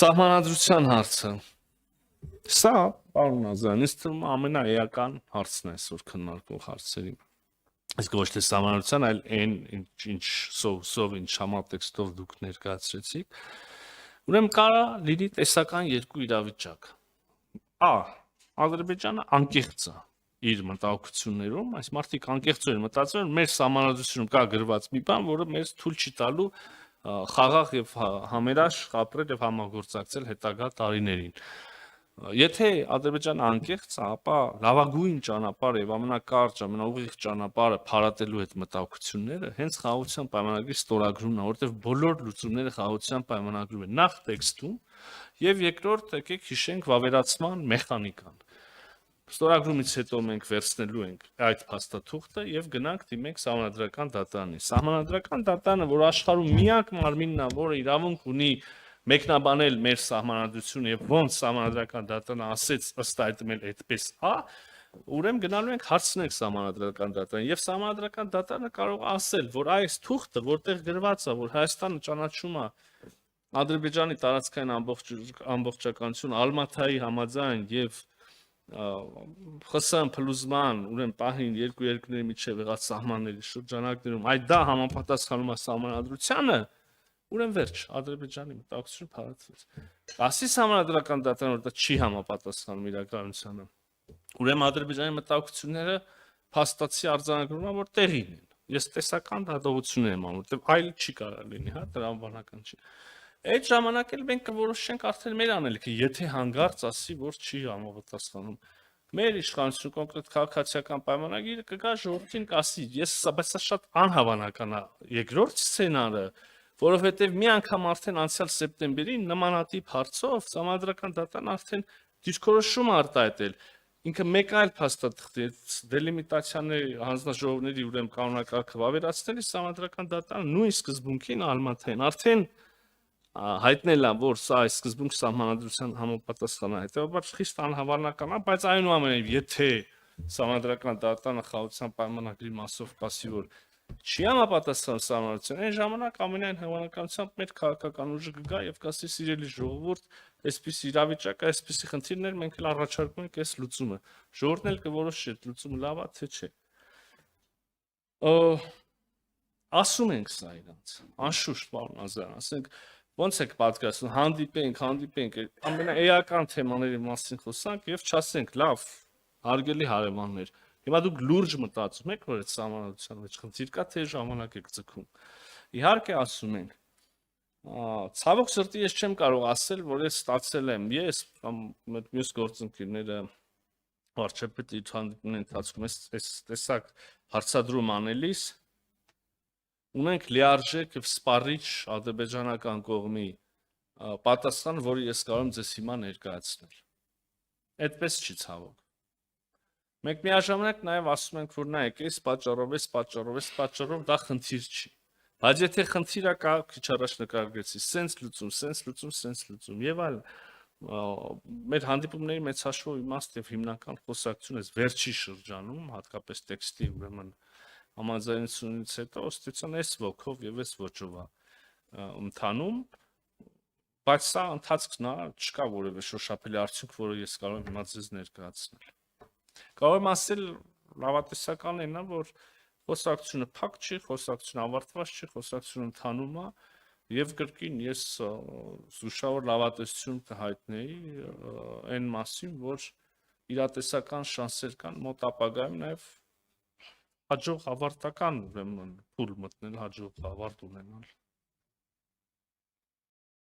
Սահմանադրության հարցը։ Սա, պարոն Ազարյան, ինձ թվում է ամենաէական հարցն է այսօր քննարկվող հարցերի։ Իսկ ոչ թե սահմանադրության, այլ այն ինչ սով ինչ համատեքստով դուք ներկայացրեցիք։ Ուրեմն կարա լինի տեսական երկու իրավիճակ։ Ադրբեջանը անկեղծ է իր մտահոգություններում, այս մարդիկ անկեղծ են մտածում, մեր սահմանադրությունում կա գրված մի բան, որը մեզ թույլ չի տալու խաղաղ եւ համերաշխ ապրել եւ համագործակցել հետագա տարիներին։ Եթե Ադրբեջանը անկեղծ է, ապա լավագույն ճանապարհը եւ ամենակարճ, ամենաուղիղ ճանապարհը փարատելու այդ մտահոգությունները հենց խաղաղության պայմանագրի ստորագրումն է, որովհետեւ բոլոր լուծումները խաղաղության պայմանագրում են նախ տեքստում եւ երկրորդ եկեք հիշենք վավերացման մեխանիկան։ Ստորագրումից հետո մենք վերցնելու ենք այդ փաստաթուղթը եւ գնանք դիմենք Սահմանադրական դատարանին։ Սահմանադրական դատարանը, որ աշխարհում միակ մարմինն է, որը իրավունք ունի մեկնաբանել մեր սահմանադրությունը եւ ոնց Սահմանադրական դատարանը ասեց ըստ այդմ էլ այդպես է, ուրեմն գնալու ենք հարցնենք Սահմանադրական դատարանին եւ Սահմանադրական դատարանը կարող է ասել, որ այս թուղթը, որտեղ գրված է, որ Հայաստանը ճանաչում է Ադրբեջանի տարածքային ամբողջականություն Ալմաթայի համաձայն եւ ԽՍՀՄ փլուզման, ուրեմն պահին երկու երկրների միջև եղած սահմանների շրջանակներում, այդ դա համապատասխանում է սահմանադրությանը, ուրեմն վերջ, Ադրբեջանի մտահոգությունը փարատվեց։ Ասի Սահմանադրական դատարանը, որ դա չի համապատասխանում իրականությանը, ուրեմն Ադրբեջանի մտահոգությունները փաստացի արձանագրվում է, որ տեղին են։ Ես տեսական դատողություն եմ անում, որտեղ այլ չի կարող լինի, հա, տրամաբանական չի։ Այդ ժամանակ էլ մենք կորոշենք արդեն մեր անելիքը, եթե հանգարց ասի, որ չի համապատասխանում։ Մեր իշխանություն կոնկրետ քաղաքացիական պայմանագիրը կգա ժողովրդին կասի, բայց սա շատ անհավանական է երկրորդ սցենարը, որովհետև մի անգամ արդեն անցյալ սեպտեմբերին նմանատիպ հարցով Սահմանադրական դատարանը արդեն դիրքորոշում արտահայտել։ Ինքը մեկ այլ փաստաթղթի դելիմիտացիաների հանձնաժողովների ուրեմն կանոնակարգը վավերացնելիս Սահմանադրական դատարանը նույն սկզբունքին Ալմաթային արդեն հայտնել է, որ սա այս սկզբունք սահմանադրության համապատասխան է, հետեւաբար խիստ անհավանական է, բայց այնուամենայնիվ, եթե Սահմանադրական դատարանը խաղաղության պայմանագրի մասով կասի, որ չի համապատասխան սահմանադրության, այն ժամանակ ամենայն հավանականությամբ մեր քաղաքական ուժը կգա եւ կասի սիրելի ժողովուրդ, այսպիսի իրավիճակ, այսպիսի խնդիրներ մենք էլ առաջարկում ենք այս լուծումը։ Ժողովուրդն էլ կորոշի, այդ լուծումը լավ է թե չէ։ Ասում ենք սա իրանց, անշուշտ, պարոն Ազարյան, ասենք ոնց եք պատկերացնում, հանդիպենք, ամենաէական թեմաների մասին խոսանք եւ չասենք, լավ, հարգելի հարևաններ, հիմա դուք լուրջ մտածում եք, որ այդ սահմանադրության մեջ խնդիր կա, թե ժամանակ եք ձգում։ Իհարկե ասում ենք։ Ցավոք սրտի ես չեմ կարող ասել, որ ես ստացել եմ, ես կամ մեր մյուս գործընկերները վարչապետի հանդիպումների ընթացքում այս տեսակ հարցադրում անելիս ունենք լիարժեք եւ սպառիչ ադրբեջանական կողմի պատասխան, որը ես կարող եմ ձեզ հիմա ներկայացնել։ Այդպես չի ցավոք։ Մենք միաժամանակ նաեւ ասում ենք, որ նայեք, այս պատճառով դա խնդիր չի։ Բայց եթե խնդիրը կա, քիչ առաջ նկարագրեցի, սենց լուծում եւ այլ մեր հանդիպումների մեծ հաշվով իմաստ եւ հիմնական խոսակցություն է վերջի շրջանում, հատկապես տեքստի ուրեմն համաձայնությունից հետո ըստեյության այս ոգով եւ այս ոճով է ընթանում, բայց սա ընթացքն է, չկա որևէ շոշափելի արդյունք, որը ես կարող եմ հիմա ձեզ ներկայացնել։ Կարող եմ ասել լավատեսականն է, որ խոսակցությունը փակ չի, խոսակցությունը ավարտված չի, խոսակցությունը ընթանում է եւ կրկին ես զուշավոր լավատեսություն կհայտնեի այն մասին, որ իրատեսական շանսեր կան մոտ ապագայում նաեւ հաջող ավարտական ուրեմն փուլ մտնել, հաջող ավարտ ունենալ։